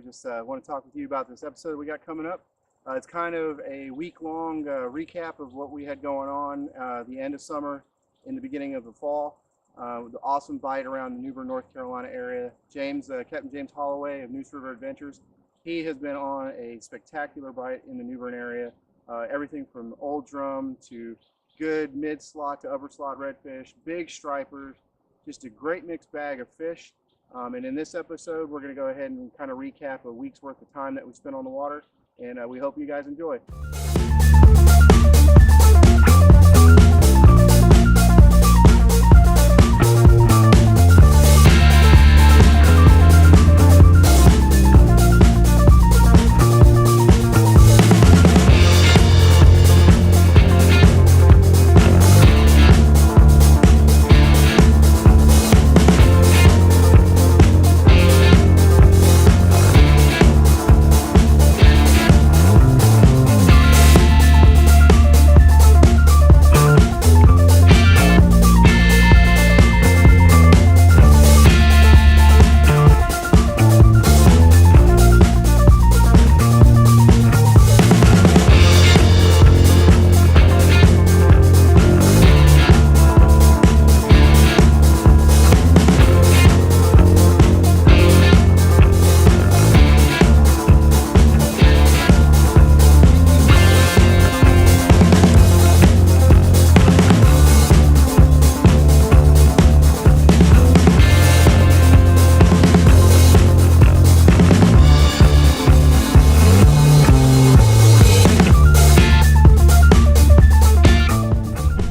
Just want to talk with you about this episode we got coming up. It's kind of a week-long recap of what we had going on the end of summer, in the beginning of the fall. The awesome bite around the New Bern, North Carolina area. Captain James Holloway of Neuse River Adventures, he has been on a spectacular bite in the New Bern area. Everything from old drum to good mid-slot to upper slot redfish, big stripers, just a great mixed bag of fish. And in this episode, we're going to go ahead and kind of recap a week's worth of time that we spent on the water, and we hope you guys enjoy.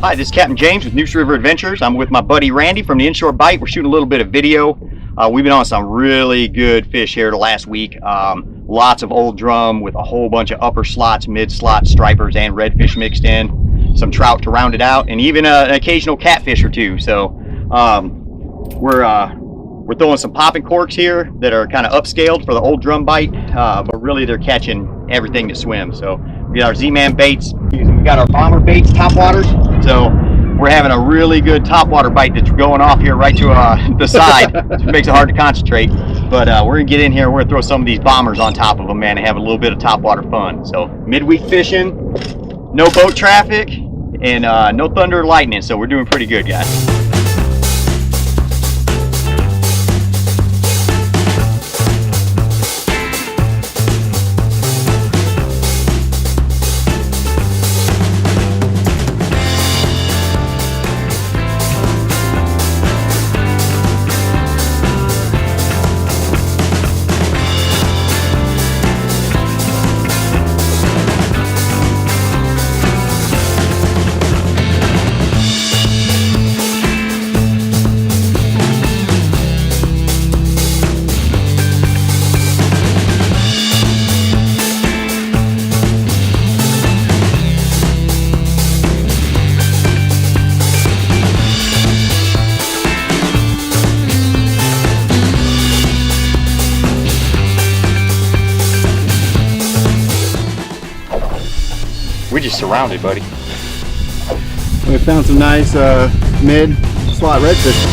Hi, this is Captain James with Neuse River Adventures. I'm with my buddy Randy from the Inshore Bite. We're shooting a little bit of video. We've been on some really good fish here the last week. Lots of old drum with a whole bunch of upper slots, mid slot stripers, and redfish mixed in. Some trout to round it out, and even an occasional catfish or two. So we're throwing some popping corks here that are kind of upscaled for the old drum bite, but really they're catching everything that swims. So we got our Z-Man baits. We got our bomber baits, top waters. So we're having a really good topwater bite that's going off here right to the side, which makes it hard to concentrate. But we're gonna get in here, we're gonna throw some of these bombers on top of them, man, and have a little bit of topwater fun. So midweek fishing, no boat traffic, and no thunder or lightning, so we're doing pretty good, guys. We're just surrounded, buddy. We found some nice mid-slot redfish.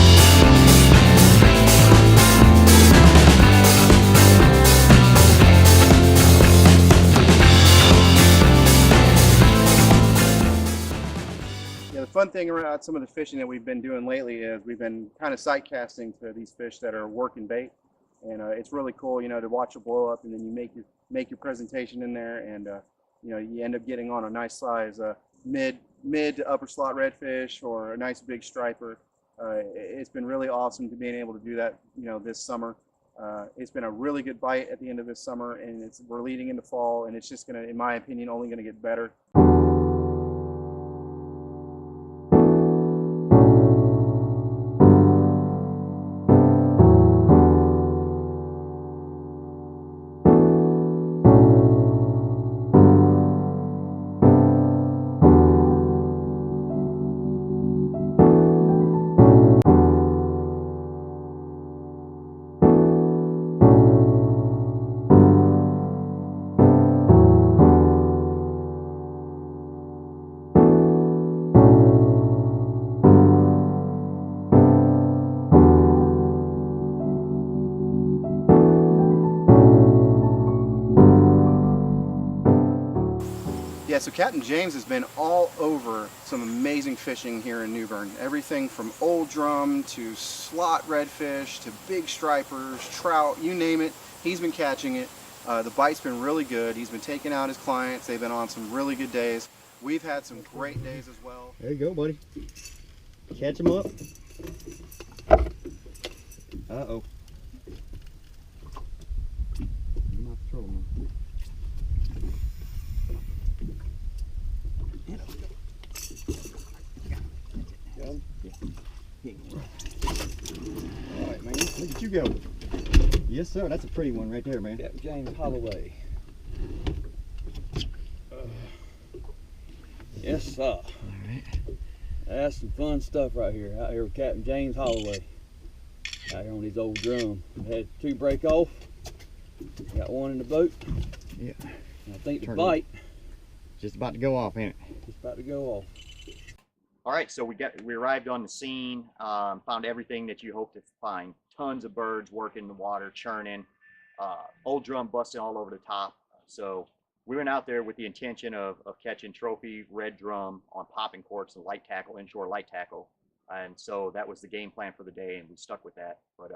The fun thing about some of the fishing that we've been doing lately is we've been kind of sight casting to these fish that are working bait, and it's really cool, you know, to watch it blow up, and then you make your presentation in there, and you know, you end up getting on a nice size mid to upper slot redfish or a nice big striper. It's been really awesome to being able to do that, you know, this summer. It's been a really good bite at the end of this summer, and we're leading into fall, and it's just gonna, in my opinion, only gonna get better. right, so Captain James has been all over some amazing fishing here in New Bern. Everything from old drum to slot redfish to big stripers, trout, you name it, he's been catching it. The bite's been really good. He's been taking out his clients. They've been on some really good days. We've had some great days as well. There you go, buddy. Catch him up. Uh-oh. You're not trolling. All right, man. Look at you go. Yes, sir. That's a pretty one right there, man. Capt. James Holloway. Yes, sir. All right. That's some fun stuff right here. Out here with Captain James Holloway. Out here on his old drum. Had 2 break off. Got 1 in the boat. Yeah. And I think the bite just about to go off, ain't it? just about to go off. All right, so we arrived on the scene, found everything that you hope to find. Tons of birds working in the water, churning, old drum busting all over the top. So we went out there with the intention of catching trophy red drum on popping corks and light tackle, inshore light tackle. And so that was the game plan for the day, and we stuck with that. But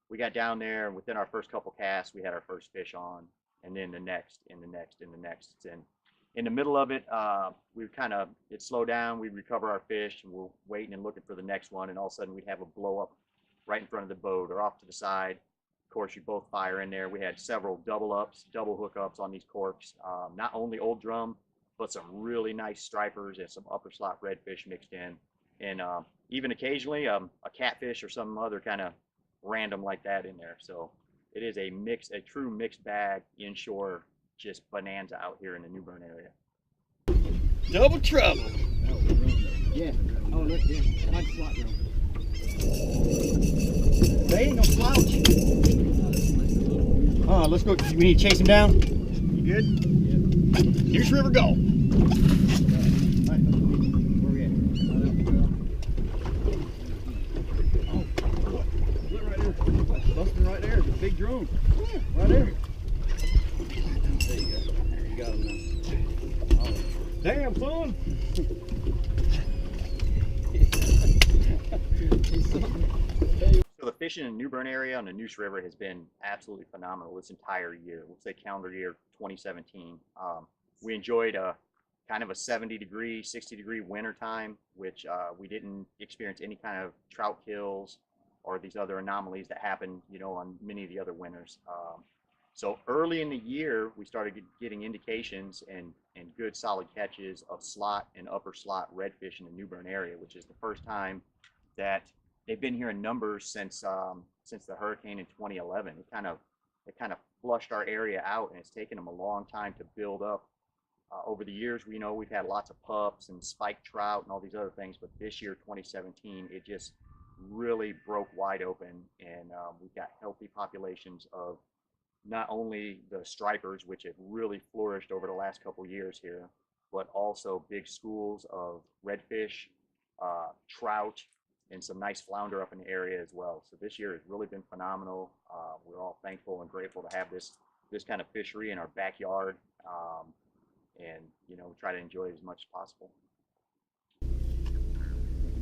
we got down there, and within our first couple casts, we had our first fish on, and then the next, and the next, and the next. And in the middle of it, it slowed down. We'd recover our fish, and we're waiting and looking for the next one, and all of a sudden we'd have a blow up right in front of the boat or off to the side. Of course, you both fire in there. We had several double hookups on these corks. Not only old drum, but some really nice stripers and some upper slot redfish mixed in. And even occasionally a catfish or some other kind of random like that in there. So it is a true mixed bag inshore, just bonanza out here in the New Bern area. Double trouble. Yeah. Oh, look, yeah. Like slot drum. They ain't no slouch. Let's go. We need to chase him down. You good? Yeah. Here's River go. Right, where we at? Oh, look right there. Busting right there. The big drone. Yeah, right there. There you go. You got him now. Damn, son. So the fishing in the New Bern area on the Neuse River has been absolutely phenomenal this entire year. Let's say calendar year 2017. We enjoyed a kind of a 70-degree, 60-degree winter time, which we didn't experience any kind of trout kills or these other anomalies that happen, on many of the other winters. So early in the year, we started getting indications and good solid catches of slot and upper slot redfish in the New Bern area, which is the first time that they've been here in numbers since the hurricane in 2011. It kind of flushed our area out, and it's taken them a long time to build up. Over the years, we've had lots of pups and spiked trout and all these other things, but this year, 2017, it just really broke wide open, and we've got healthy populations of not only the stripers, which have really flourished over the last couple years here, but also big schools of redfish, trout, and some nice flounder up in the area as well. So this year has really been phenomenal. We're all thankful and grateful to have this kind of fishery in our backyard, and try to enjoy it as much as possible.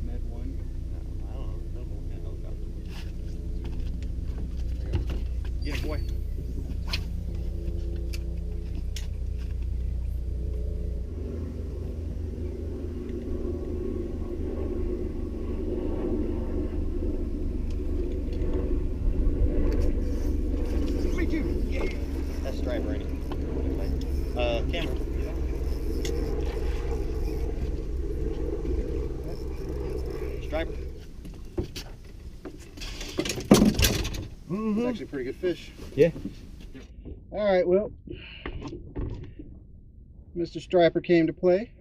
Med one. Get it, boy. That's striper, ain't it? Camera. Striper. It's actually a pretty good fish. Yeah. All right, well, Mr. Striper came to play.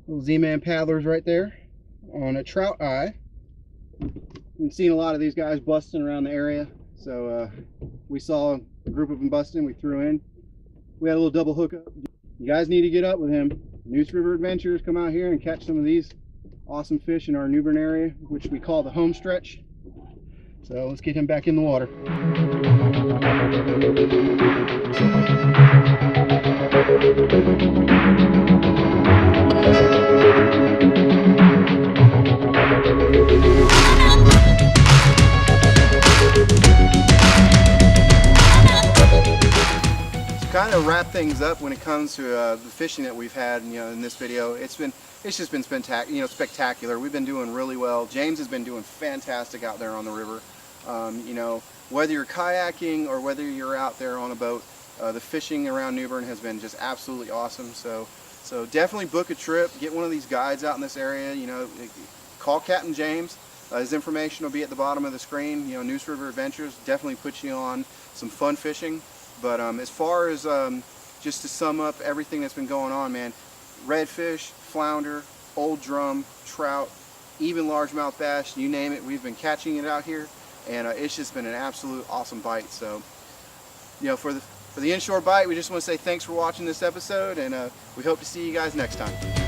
Little Z-Man paddlers right there on a trout eye. We've seen a lot of these guys busting around the area, so we saw a group of them busting. We threw in. We had a little double hookup. You guys need to get up with him. Neuse River Adventures, come out here and catch some of these awesome fish in our New Bern area, which we call the home stretch. So let's get him back in the water. kind of wrap things up when it comes to the fishing that we've had, in this video, it's just been spectacular. We've been doing really well. James has been doing fantastic out there on the river. Whether you're kayaking or whether you're out there on a boat, the fishing around New Bern has been just absolutely awesome. So definitely book a trip, get one of these guides out in this area. Call Captain James. His information will be at the bottom of the screen. Neuse River Adventures definitely puts you on some fun fishing. But as far as just to sum up everything that's been going on, man, redfish, flounder, old drum, trout, even largemouth bass, you name it, we've been catching it out here, and it's just been an absolute awesome bite. So, for the Inshore Bite, we just want to say thanks for watching this episode, and we hope to see you guys next time.